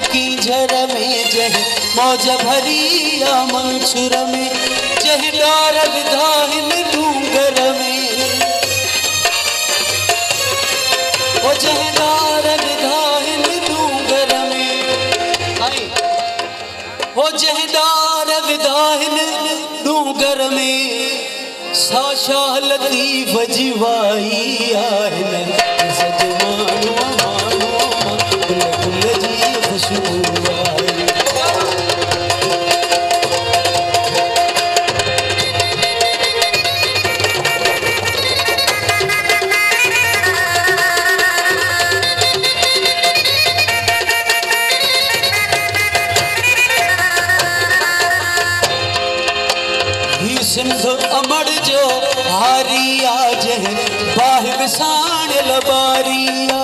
की झर में जह मौज भरिया मंसूर में जह डार विधाहिन डूंगर में ओ जह डार विधाहिन डूंगर में आई ओ जह डार विधाहिन डूंगर में साशा लतीफ जीवाई आहन सजमानो मानो गुल जी खुशबू सिंधु अमर जो हारिया जह बाह विसाण लबारिया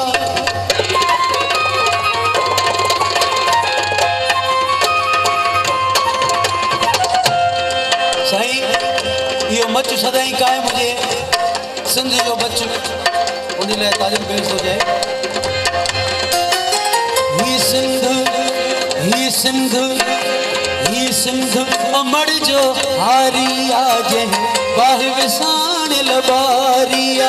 साईं यो मच सदाई कायम हुजे सिंध जो बच उन लाइ तालीम पेश हो जाए ही सिंधु अमर जो हारिया जह बाह विसाण लबारिया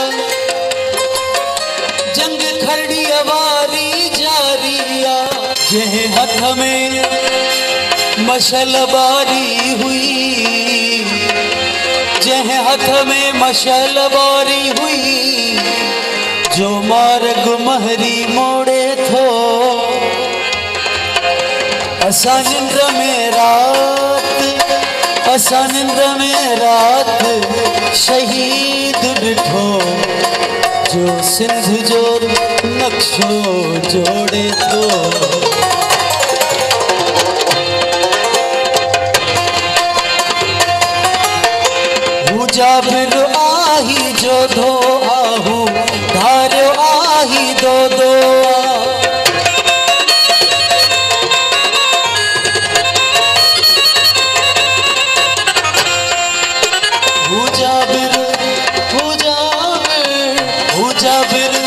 जंग खड़ी अवारी जारिया जह हथ में मशल बारी हुई जह हथ में मशल बारी हुई जो मार्ग महरी मोड़े थो असा निंद्र में रात शहीद डिठो जो सिंध जो नक्शो जोड़े थो जाबिर आही जो धो आहू धार्यो आही दो दो जाबिर